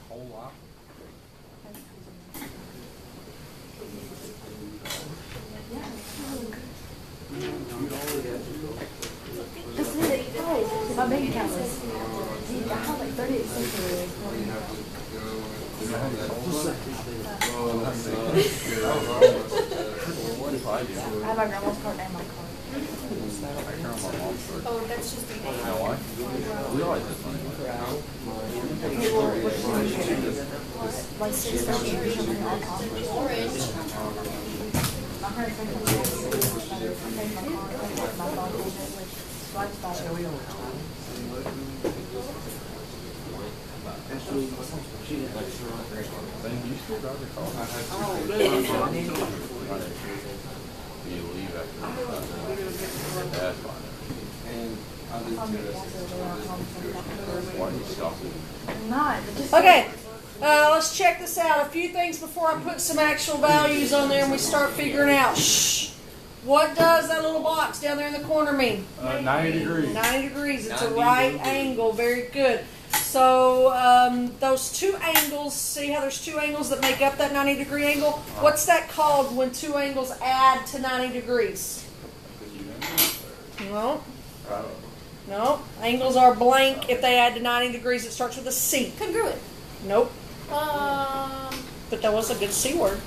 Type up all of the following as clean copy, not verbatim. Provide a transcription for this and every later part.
Whole lot. My bank account was, I have like 38 cents in it. I have my grandma's card and my card. Oh, that's just the You know why? We always have money. Like 6 cents or something all time. orange. My friend said I paid my card, I paid my dog visit, so I just thought it was Then you still drive your car? Do you leave after that's fine. Why do you stop it? not. Just Okay, let's check this out. A few things before I put some actual values on there and we start figuring out. Shh. What does that little box down there in the corner mean? 90 degrees. 90 degrees. It's a right angle. Very good. So those two angles, see how there's two angles that make up that 90-degree angle? What's that called when two angles add to 90 degrees? No. No. Angles are blank if they add to 90 degrees. It starts with a C. Congruent. Nope. But that was a good C word.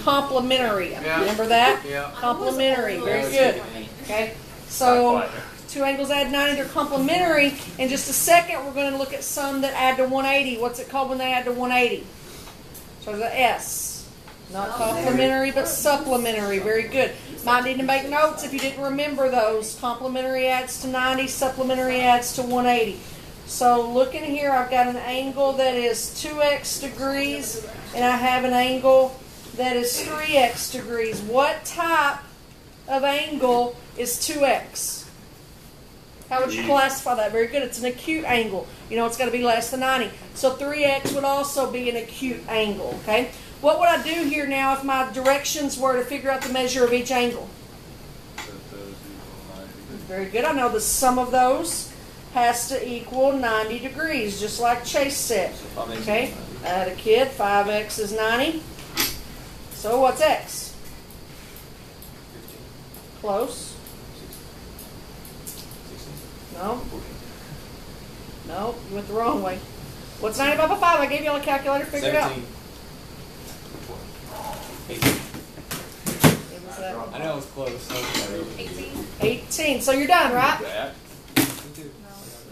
Complementary. Yeah. Remember that? Yeah. Complementary. Very good. Okay. So two angles add 90. They're complementary. In just a second, we're going to look at some that add to 180. What's it called when they add to 180? So there's a S. Not complementary, but supplementary. Very good. Might need to make notes if you didn't remember those. Complementary adds to 90. Supplementary adds to 180. So look in here. I've got an angle that is 2x degrees, and I have an angle that is 3x degrees. What type of angle is 2x? How would you classify that? Very good. It's an acute angle. You know it's got to be less than 90. So 3x would also be an acute angle. Okay. What would I do here now if my directions were to figure out the measure of each angle? Very good. I know the sum of those has to equal 90 degrees, just like Chase said. Okay. I had a kid. 5x is 90. So what's x? Close. No. No, you went the wrong way. What's 90 divided by 5? I gave you all a calculator. Figure it out. 18. What was that? I know it was close. 18. 18. So you're done, right?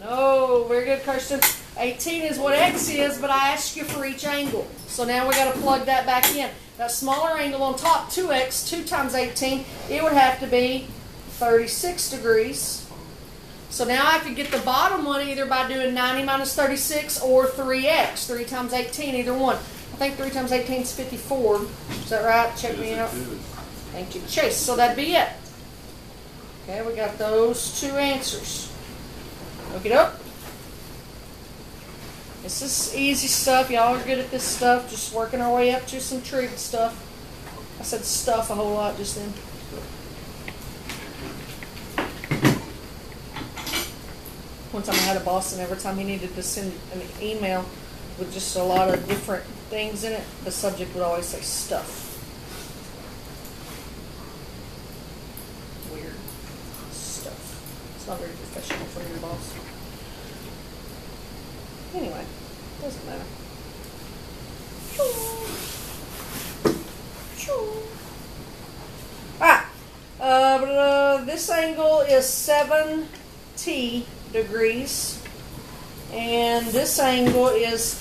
No. Very good, Kirsten. 18 is what x is, but I asked you for each angle. So now we got to plug that back in. That smaller angle on top, 2x, 2 times 18, it would have to be 36 degrees. So now I could get the bottom one either by doing 90 minus 36 or 3x. 3 times 18, either one. I think 3 times 18 is 54. Is that right? Check me out. Thank you, Chase. So that'd be it. Okay, we got those two answers. Look it up. This is easy stuff. Y'all are good at this stuff. Just working our way up to some trig stuff. I said stuff a whole lot just then. One time I had a boss, and every time he needed to send an email with just a lot of different things in it, the subject would always say stuff. Weird stuff. It's not very professional for your boss. Anyway, doesn't matter. Alright, this angle is 7t degrees, and this angle is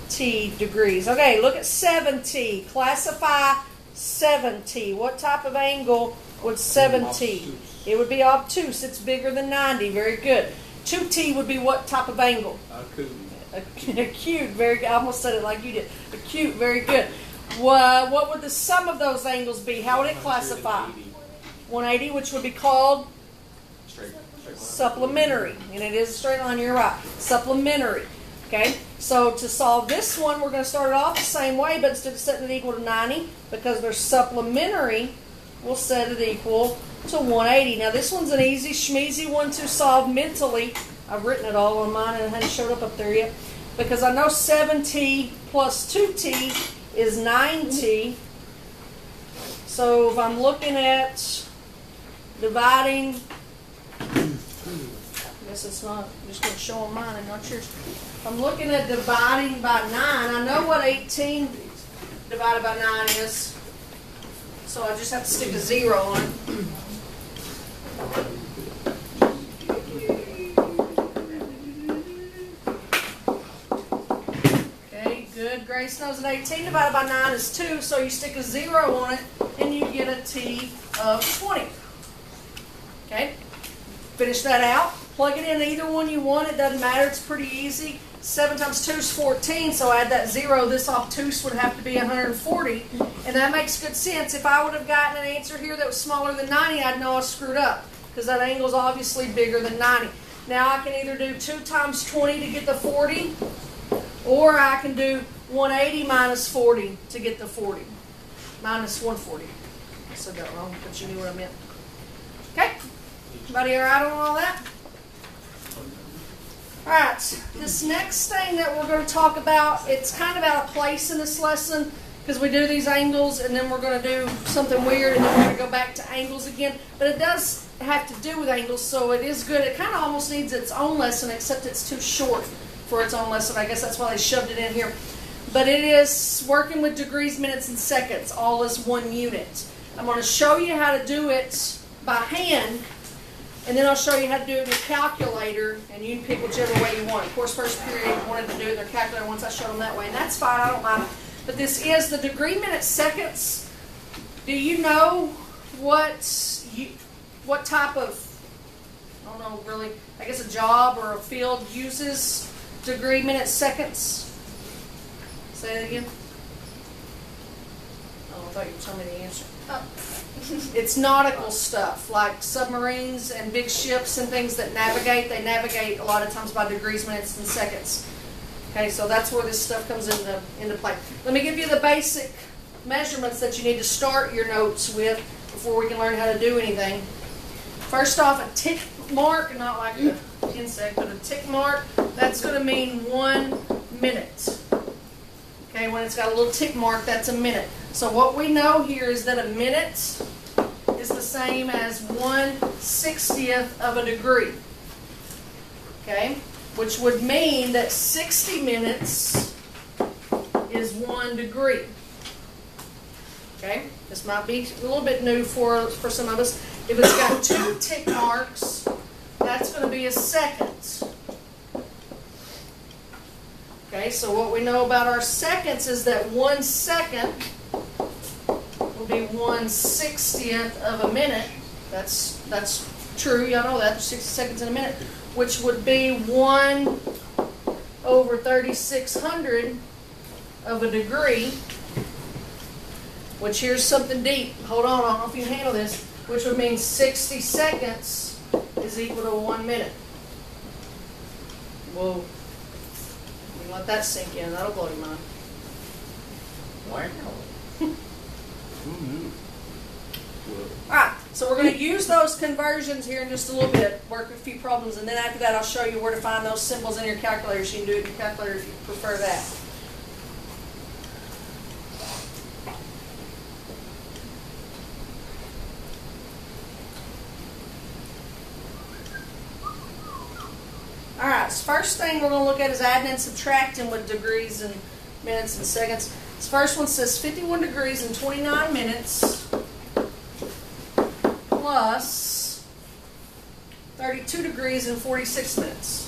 2t degrees. Okay, look at 7t. Classify 7t. What type of angle would 7t? It would be obtuse. It's bigger than 90. Very good. 2t would be what type of angle? Acute. Very good. I almost said it like you did. Acute. Very good. What would the sum of those angles be? How would it classify? 180, which would be called supplementary. And it is a straight line. You're right. Supplementary. Okay. So to solve this one, we're going to start it off the same way, but instead of setting it equal to 90, because they're supplementary, we'll set it equal to 180. Now this one's an easy schmeezy one to solve mentally I've written it all on mine and it hadn't showed up there yet. Because I know 7t plus 2t is 9t. So if I'm looking at dividing, I guess it's not, I'm just going to show on mine and not yours. If I'm looking at dividing by 9, I know what 18 divided by 9 is. So I just have to stick a 0 on it. Okay, good. Grace knows that 18 divided by 9 is 2, so you stick a 0 on it and you get a t of 20. Okay, finish that out. Plug it in either one you want. It doesn't matter. It's pretty easy. 7 times 2 is 14, so add that 0. This obtuse would have to be 140. And that makes good sense. If I would have gotten an answer here that was smaller than 90, I'd know I screwed up, because that angle is obviously bigger than 90. Now I can either do 2 times 20 to get the 40, or I can do 180 minus 40 to get the 40. Minus 140. I said that wrong, but you knew what I meant. Okay? Everybody all right on all that? Alright, this next thing that we're going to talk about, it's kind of out of place in this lesson because we do these angles and then we're going to do something weird and then we're going to go back to angles again. But it does have to do with angles, so it is good. It kind of almost needs its own lesson, except it's too short for its own lesson. I guess that's why they shoved it in here. But it is working with degrees, minutes, and seconds, all as 1 unit. I'm going to show you how to do it by hand. And then I'll show you how to do it in your calculator, and you can pick whichever way you want. Of course, first period wanted to do it in their calculator once I showed them that way, and that's fine, I don't mind. But this is the degree, minutes, seconds. Do you know what type of, I don't know really, I guess a job or a field uses degree, minutes, seconds? Say it again. Oh, I thought you were telling me the answer. Oh. It's nautical stuff, like submarines and big ships and things that navigate. They navigate a lot of times by degrees, minutes, and seconds. Okay, so that's where this stuff comes into play. Let me give you the basic measurements that you need to start your notes with before we can learn how to do anything. First off, a tick mark, not like the insect, but a tick mark, that's going to mean 1 minute. Okay, when it's got a little tick mark, that's a minute. So what we know here is that a minute is the same as 1/60th of a degree. Okay, which would mean that 60 minutes is 1 degree. Okay, this might be a little bit new for some of us. If it's got 2 tick marks, that's going to be a second. Okay, so what we know about our seconds is that 1 second will be 1/60th of a minute. That's true, y'all know that. There's 60 seconds in a minute, which would be 1 over 3,600 of a degree, which here's something deep. Hold on, I don't know if you can handle this, which would mean 60 seconds is equal to 1 minute. Whoa. You let that sink in, that'll blow your mind. Wow. Who knew? Alright, so we're going to use those conversions here in just a little bit, work a few problems, and then after that I'll show you where to find those symbols in your calculator, so you can do it in your calculator if you prefer that. Alright, so first thing we're going to look at is adding and subtracting with degrees and minutes and seconds. This first one says 51 degrees and 29 minutes plus 32 degrees and 46 minutes.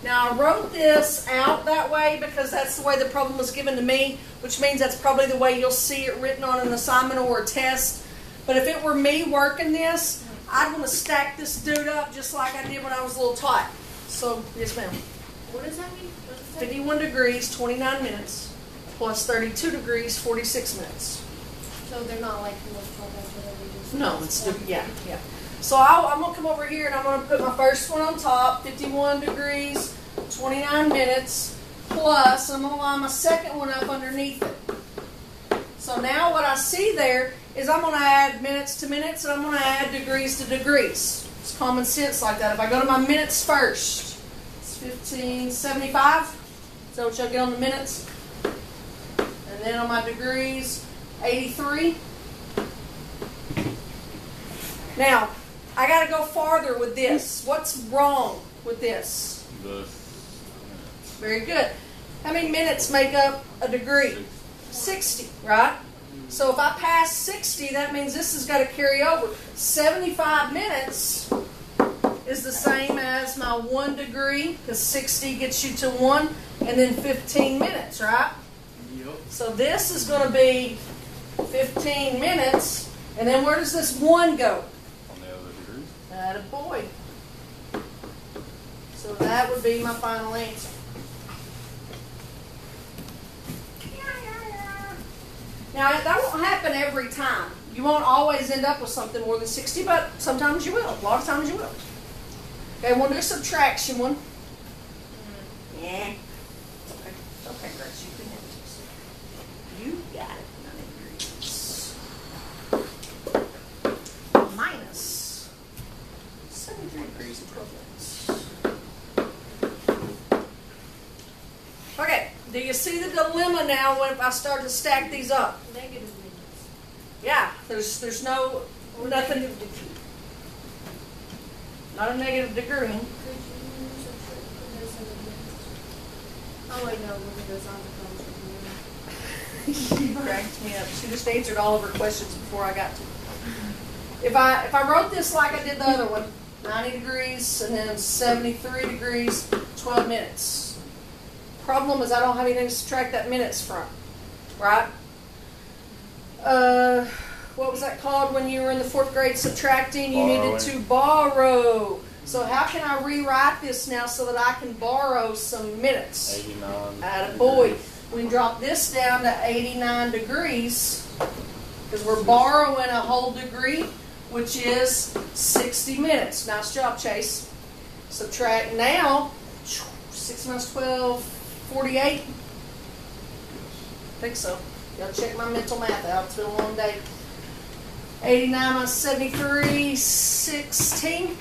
Now I wrote this out that way because that's the way the problem was given to me, which means that's probably the way you'll see it written on an assignment or a test. But if it were me working this, I'd want to stack this dude up just like I did when I was a little tot. So, yes ma'am. What does that mean? What does that 51 degrees, 29 minutes, plus 32 degrees, 46 minutes. So they're not like multiple whatever we just. No, it's, yeah. So I'm going to come over here and I'm going to put my first one on top, 51 degrees, 29 minutes, plus I'm going to line my second one up underneath it. So now what I see there is I'm going to add minutes to minutes and I'm going to add degrees to degrees. It's common sense like that. If I go to my minutes first, it's 1575. Is that what y'all get on the minutes? And then on my degrees, 83. Now, I got to go farther with this. What's wrong with this? Very good. How many minutes make up a degree? 60, right? So if I pass 60, that means this has got to carry over. 75 minutes is the same as my 1 degree, because 60 gets you to 1, and then 15 minutes, right? Yep. So this is going to be 15 minutes, and then where does this 1 go? On the other degrees. Attaboy. So that would be my final answer. Now, that won't happen every time. You won't always end up with something more than 60, but sometimes you will. A lot of times you will. Okay, we'll do a subtraction one. Yeah. It's okay, Grace. You can have this. You got it. 90 degrees. Minus 73 degrees and 12 minutes. Okay, do you see the dilemma now when if I start to stack these up? Negative minutes. Yeah, there's no, nothing, Negative degree. not a negative degree. Could you subtract this in the minutes? Oh wait, no, look at this on the You cracked me up. She just answered all of her questions before I got to. If I wrote this like I did the other one, 90 degrees and then 73 degrees, 12 minutes. Problem is I don't have anything to subtract that minutes from, right? What was that called when you were in the 4th grade subtracting? You needed to borrow. So how can I rewrite this now so that I can borrow some minutes? 89. Attaboy. We can drop this down to 89 degrees because we're borrowing a whole degree, which is 60 minutes. Nice job, Chase. Subtract now. 6 minus 12, 48. I think so. Gotta check my mental math out. It's been a long day. 89 minus 73, 16.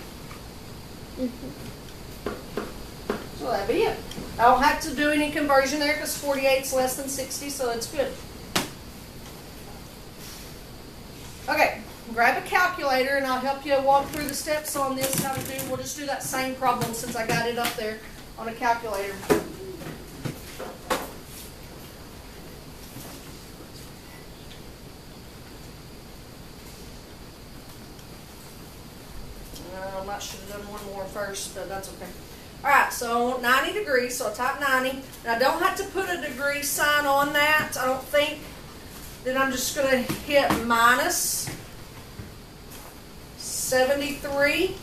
So that'd be it. I don't have to do any conversion there because 48 is less than 60, so that's good. Okay, grab a calculator and I'll help you walk through the steps on this, how to do. We'll just do that same problem since I got it up there on a calculator. I might should have done one more first, but that's okay. Alright, so 90 degrees, so I type 90. And I don't have to put a degree sign on that, I don't think. Then I'm just going to hit minus 73.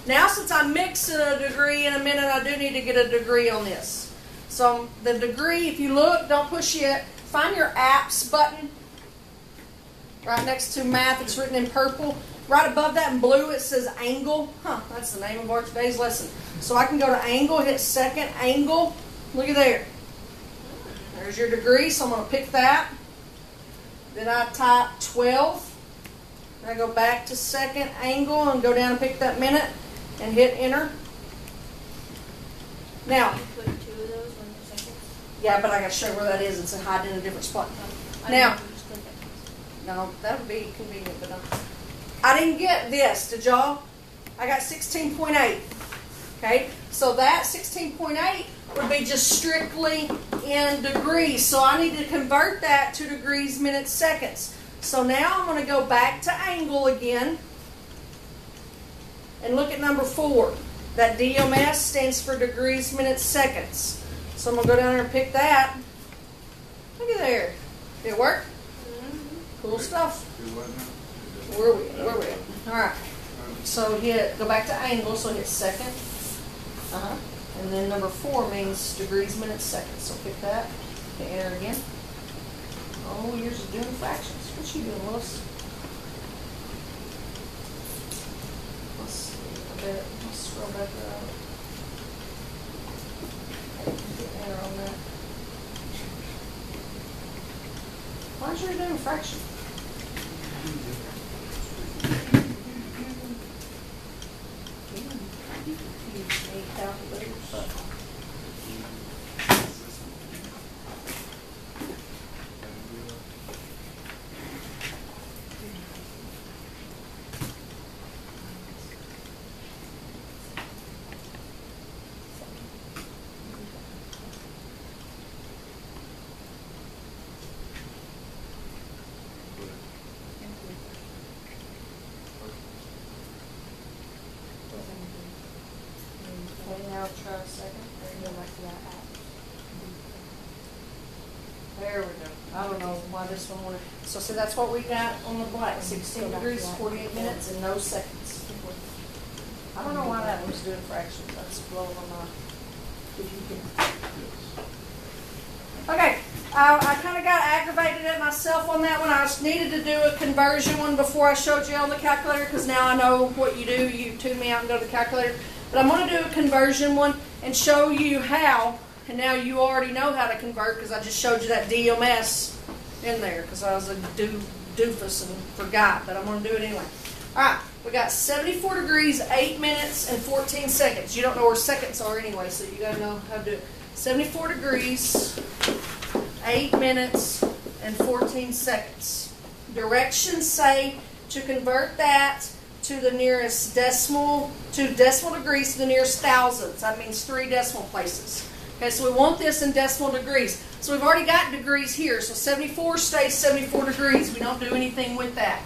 Now since I'm mixing a degree in a minute, I do need to get a degree on this. So the degree, if you look, don't push yet. Find your apps button. Right next to math, it's written in purple. Right above that in blue, it says angle. That's the name of our today's lesson. So I can go to angle, hit second angle. Look at there. There's your degree, so I'm going to pick that. Then I type 12. Then I go back to second angle and go down and pick that minute and hit enter. Now, You put 2 of those on the seconds? yeah, but I got to show where that is. It's hiding in a different spot. I Now, didn't just click it. no, that would be convenient, but no. I didn't get this, did y'all? I got 16.8. Okay, so that 16.8 would be just strictly in degrees. So I need to convert that to degrees, minutes, seconds. So now I'm going to go back to angle again and look at number 4. That DMS stands for degrees, minutes, seconds. So I'm going to go down there and pick that. Look at there. Did it work? Cool stuff. Where are we? Where are we at? All right. So go back to angle. So hit second. And then number 4 means degrees, minutes, seconds. So pick that. Hit enter again. Oh, yours is doing fractions. What you doing, Willis? Let's see. I bet. Let's scroll back up. Hit enter on that. Why is yours doing fraction? Okay, now try a second. Or you go back to that app. There we go. I don't know why this one wanted, so see, that's what we got on the black, 16 degrees, 48 minutes, and no seconds. I don't know why that one's doing fractions, that's blowing my mind. Okay, I kind of got aggravated at myself on that one. I just needed to do a conversion one before I showed you on the calculator, because now I know what you do. You tune me out and go to the calculator. But I'm going to do a conversion one and show you how. And now you already know how to convert because I just showed you that DMS in there because I was a doofus and forgot, but I'm going to do it anyway. All right, we got 74 degrees, 8 minutes, and 14 seconds. You don't know where seconds are anyway, so you got to know how to do it. 74 degrees, 8 minutes, and 14 seconds. Directions say to convert that to the nearest decimal, to decimal degrees to the nearest thousandths. That means 3 decimal places. Okay, so we want this in decimal degrees. So we've already got degrees here. So 74 stays 74 degrees. We don't do anything with that.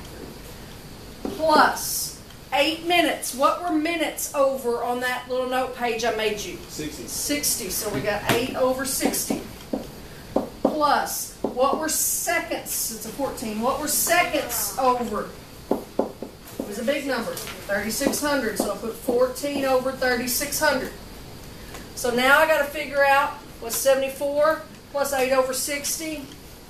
Plus 8 minutes. What were minutes over on that little note page I made you? 60. 60. So we got 8 over 60. Plus, what were seconds? It's a 14. What were seconds over? It was a big number. 3,600. So I put 14 over 3,600. So now I got to figure out what 74 plus 8 over 60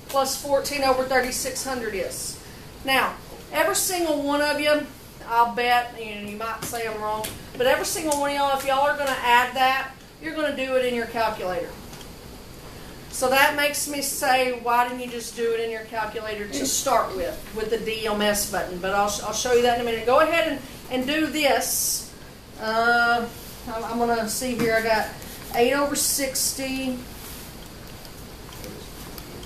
plus 14 over 3,600 is. Now, every single one of you, I'll bet, you might say I'm wrong, but every single one of y'all, if y'all are going to add that, you're going to do it in your calculator. So that makes me say, why didn't you just do it in your calculator to start with the DMS button? But I'll show you that in a minute. Go ahead and do this. I'm going to see here. I got 8 over 60.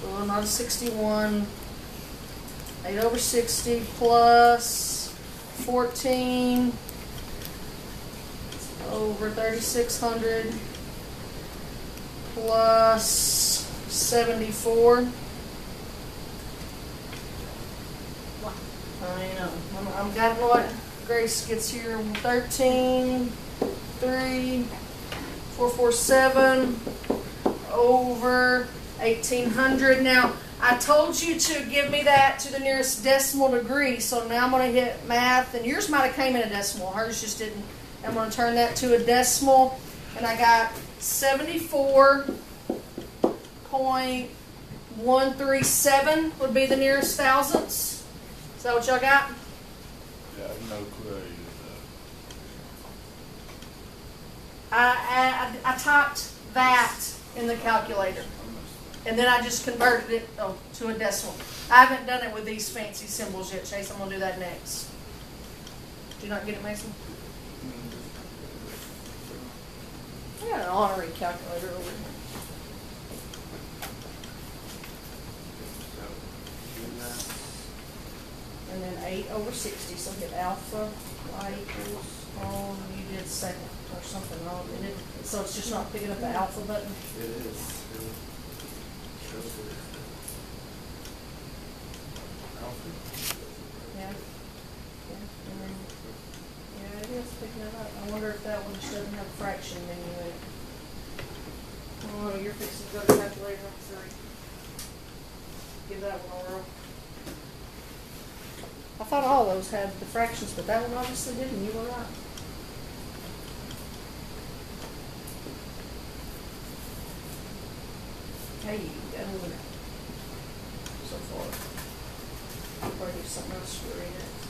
Well, not 61. 8 over 60 plus 14 over 3,600 plus 74. I know. I'm got what Grace gets here. 13, 3, 447 over 1,800. Now, I told you to give me that to the nearest decimal degree, so now I'm going to hit math, and yours might have came in a decimal. Hers just didn't. I'm going to turn that to a decimal, and I got 74.137 would be the nearest thousandths. Is that what y'all got? Yeah, no clue. I typed that in the calculator, and then I just converted it to a decimal. I haven't done it with these fancy symbols yet, Chase. I'm going to do that next. Did you not get it, Mason? I got an honorary calculator over here. And then 8 over 60, so hit alpha, y equals, you did second or something wrong. It didn't, so it's just not picking up the alpha button? It is. Yeah. And then, yeah, it is picking it up. I wonder if that one just doesn't have fraction menu in it. Oh, you're fixing to go to calculator number 3. Give that one a whirl. I thought all those had the fractions, but that one obviously didn't. You were right. Hey, you got a winner so far. I'll probably do something else for you next.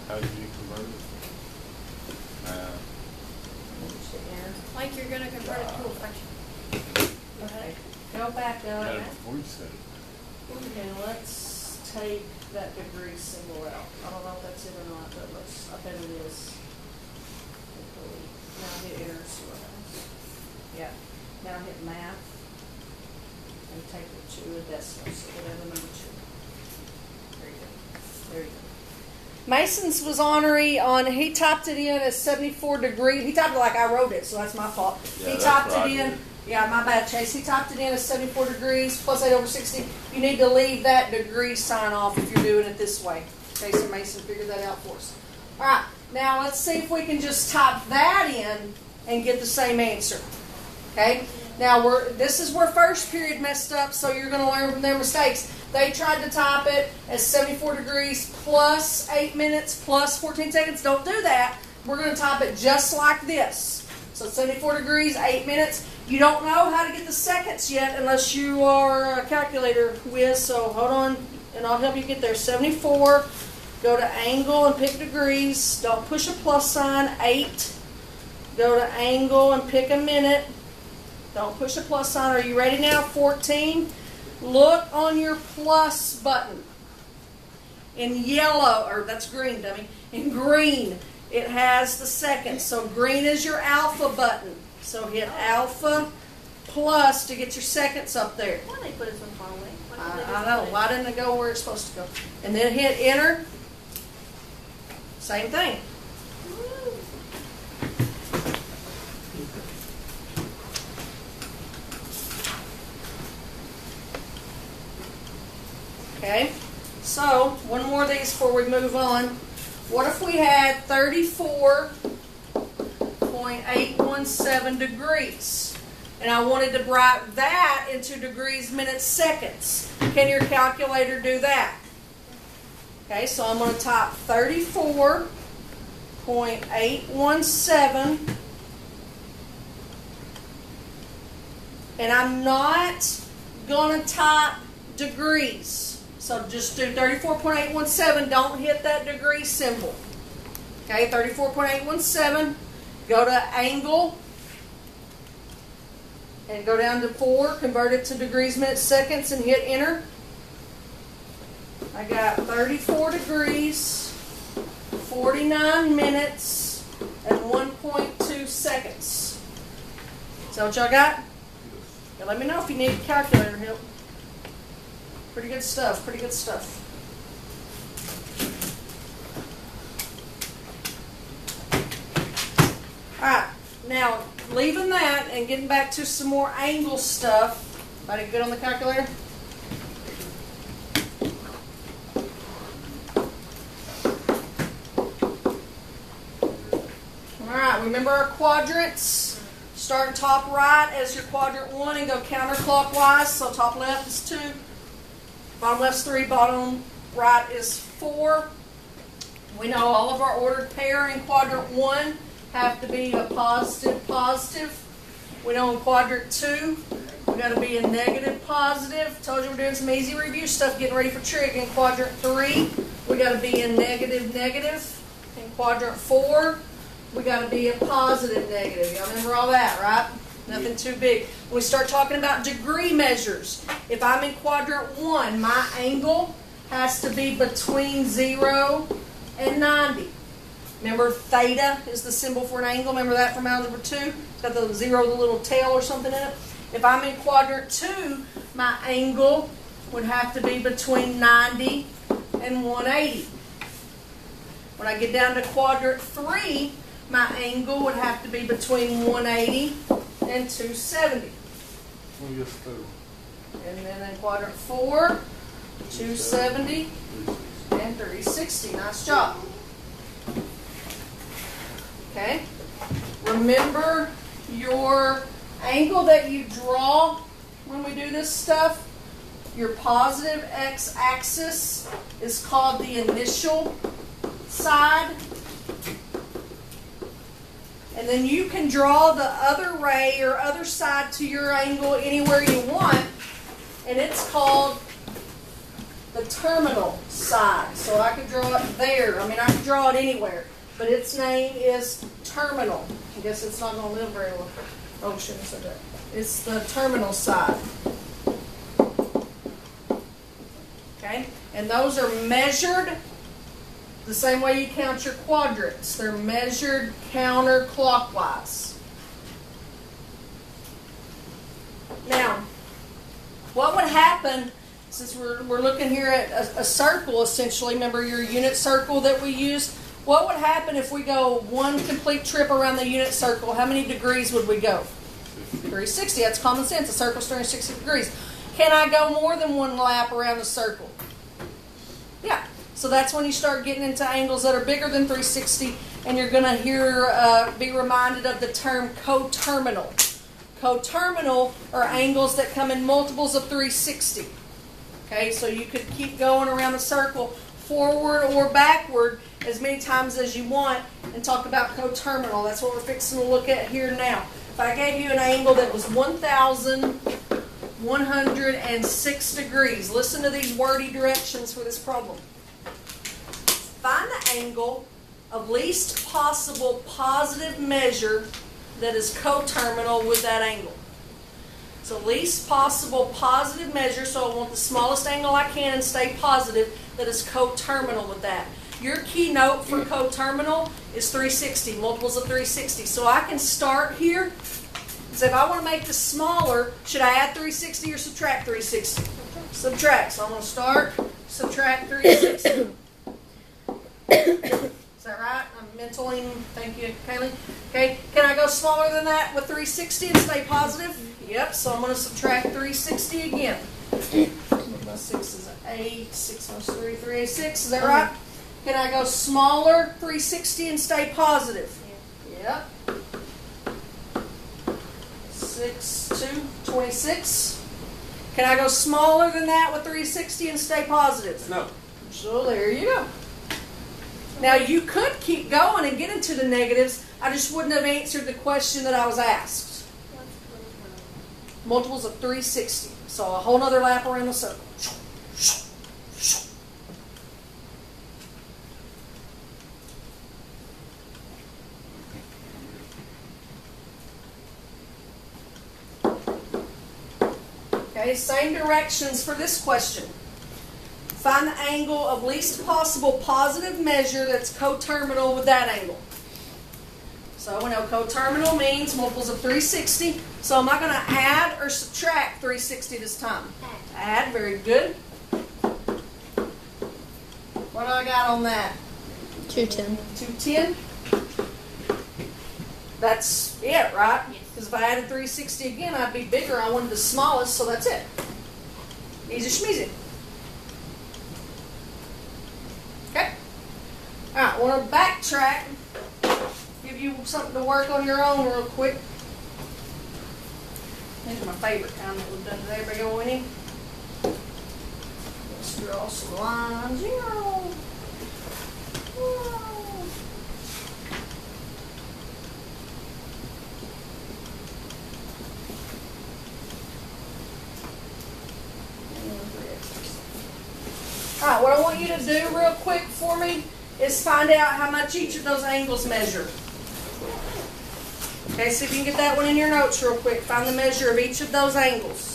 How did you convert it? Like you're gonna convert it to a fraction. Okay, go back Got up. it before you said it. Okay, let's take that degree symbol out. I don't know if that's it or not, but I bet it is. down, hit math, and take the 2 of decimals, so whatever number 2. There you go. There you go. Mason's was ornery on, he typed it in as 74 degrees. He typed it like I wrote it, so that's my fault. Yeah, He that's typed what I it in, did. yeah, my bad, Chase. He typed it in as 74 degrees plus 8 over 60. You need to leave that degree sign off if you're doing it this way. Chase and Mason figured that out for us. All right, now let's see if we can just type that in and get the same answer. Okay? Now, this is where first period messed up, so you're going to learn from their mistakes. They tried to type it as 74 degrees plus 8 minutes plus 14 seconds. Don't do that. We're going to type it just like this. So 74 degrees, 8 minutes. You don't know how to get the seconds yet unless you are a calculator whiz, so hold on, and I'll help you get there. 74, go to angle and pick degrees. Don't push a plus sign. 8, go to angle and pick a minute. Don't push a plus sign. Are you ready now? 14. Look on your plus button. In yellow, or that's green, dummy. In green, it has the seconds. So green is your alpha button. So hit alpha plus to get your seconds up there. Why they put it so far away? I know. Why didn't it go where it's supposed to go? And then hit enter. Same thing. Okay, so one more of these before we move on. What if we had 34.817 degrees? And I wanted to write that into degrees, minutes, seconds. Can your calculator do that? Okay, so I'm going to type 34.817. And I'm not going to type degrees. So just do 34.817. Don't hit that degree symbol. Okay, 34.817. Go to angle. And go down to 4. Convert it to degrees, minutes, seconds, and hit enter. I got 34 degrees, 49 minutes, and 1.2 seconds. Is that what y'all got? Now let me know if you need calculator help. Pretty good stuff, pretty good stuff. Alright, now leaving that and getting back to some more angle stuff. Everybody good on the calculator? Alright, remember our quadrants? Start top right as your quadrant 1 and go counterclockwise. So top left is 2. Bottom left's 3, bottom right is 4. We know all of our ordered pair in quadrant 1 have to be a positive, positive. We know in quadrant 2, we got to be a negative, positive. Told you we're doing some easy review stuff, getting ready for trig. In quadrant 3, we got to be a negative, negative. In quadrant 4, we got to be a positive, negative. Y'all remember all that, right? Nothing too big. When we start talking about degree measures, if I'm in quadrant 1, my angle has to be between 0 and 90. Remember, theta is the symbol for an angle. Remember that from Algebra 2? It's got the 0, the little tail or something in it. If I'm in quadrant 2, my angle would have to be between 90 and 180. When I get down to quadrant 3, my angle would have to be between 180 and 270. And then in quadrant 4, 270 and 360. Nice job. Okay. Remember your angle that you draw when we do this stuff? Your positive x-axis is called the initial side. And then you can draw the other ray or other side to your angle anywhere you want. And it's called the terminal side. So I could draw it there. I mean, I could draw it anywhere. But its name is terminal. I guess it's not going to live very long. Oh, I shouldn't have said that. It's the terminal side. Okay? And those are measured the same way you count your quadrants. They're measured counterclockwise. Now, what would happen, since we're looking here at a circle essentially, remember your unit circle that we used? What would happen if we go one complete trip around the unit circle? How many degrees would we go? 360. That's common sense. A circle's 360 degrees. Can I go more than one lap around the circle? Yeah. So that's when you start getting into angles that are bigger than 360, and you're going to be reminded of the term coterminal. Coterminal are angles that come in multiples of 360. Okay, so you could keep going around the circle forward or backward as many times as you want and talk about coterminal. That's what we're fixing to look at here now. If I gave you an angle that was 1,106 degrees, listen to these wordy directions for this problem. Find the angle of least possible positive measure that is coterminal with that angle. So least possible positive measure, so I want the smallest angle I can and stay positive, that is coterminal with that. Your keynote for coterminal is 360, multiples of 360. So I can start here. So if I want to make this smaller, should I add 360 or subtract 360? Subtract. So I'm going to start, subtract 360. Is that right? I'm mentally, thank you, Kaylee. Okay, can I go smaller than that with 360 and stay positive? Yep, so I'm going to subtract 360 again. 6 is 8, 6 minus 3, 3, 6, is that right? Can I go smaller, 360, and stay positive? Yep. 6, 2, 26. Can I go smaller than that with 360 and stay positive? No. So there you go. Now you could keep going and get into the negatives. I just wouldn't have answered the question that I was asked. Multiples of 360. So a whole other lap around the circle. Okay, same directions for this question. Find the angle of least possible positive measure that's coterminal with that angle. So we know coterminal means multiples of 360. So am I going to add or subtract 360 this time? Add, very good. What do I got on that? 210. 210? That's it, right? Because if I added 360 again, I'd be bigger. I wanted the smallest, so that's it. Easy schmeezy. Okay. All right, I want to backtrack. Give you something to work on your own real quick. These are my favorite kind that we've done today. Everybody go winning. Let's draw some lines. Zero. Alright, what I want you to do real quick for me is find out how much each of those angles measure. Okay, see if you can get that one in your notes real quick. Find the measure of each of those angles.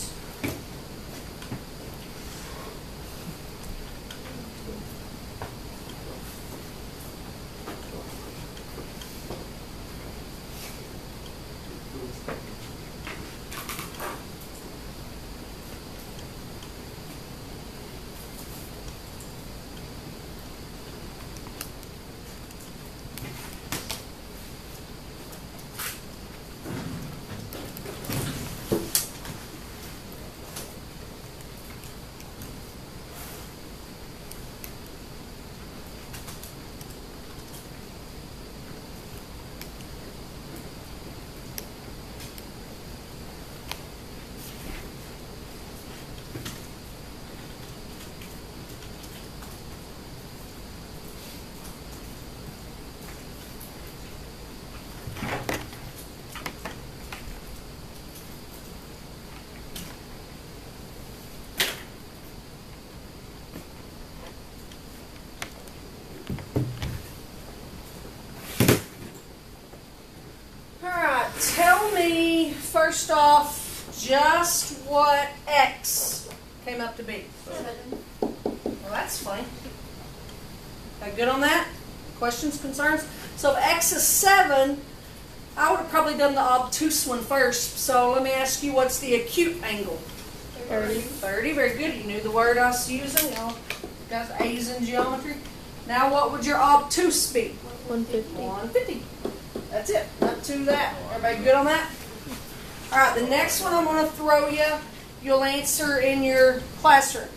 First off, just what x came up to be. 7. Well, that's funny. That good on that? Questions, concerns? So if x is 7, I would have probably done the obtuse one first. So let me ask you, what's the acute angle? 30. 30, very good. You knew the word I was using. You know, got A's in geometry. Now what would your obtuse be? 150. 150. That's it. Up to that. Everybody good on that? All right, the next one I'm going to throw you, you'll answer in your classroom.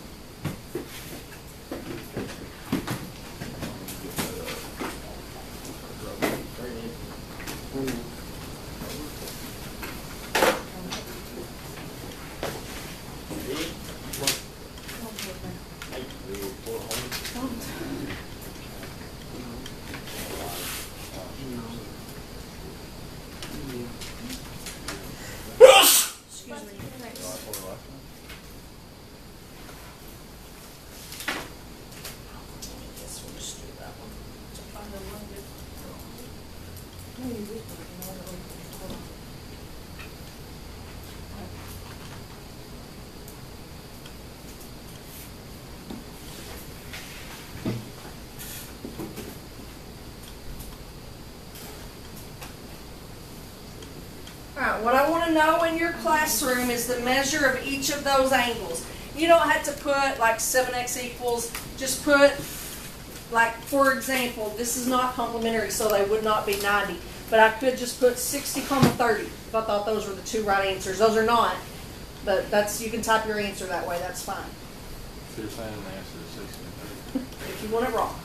Excuse me. Guess we'll just do that one. To find a little bit. Alright, what I want to know in your classroom is the measure of each of those angles. You don't have to put like 7x equals, just put, like, for example, this is not complementary, so they would not be 90. But I could just put 60, 30 if I thought those were the two right answers. Those are not, but that's, you can type your answer that way, that's fine. So you're saying the answer is 60 and 30? If you want it wrong.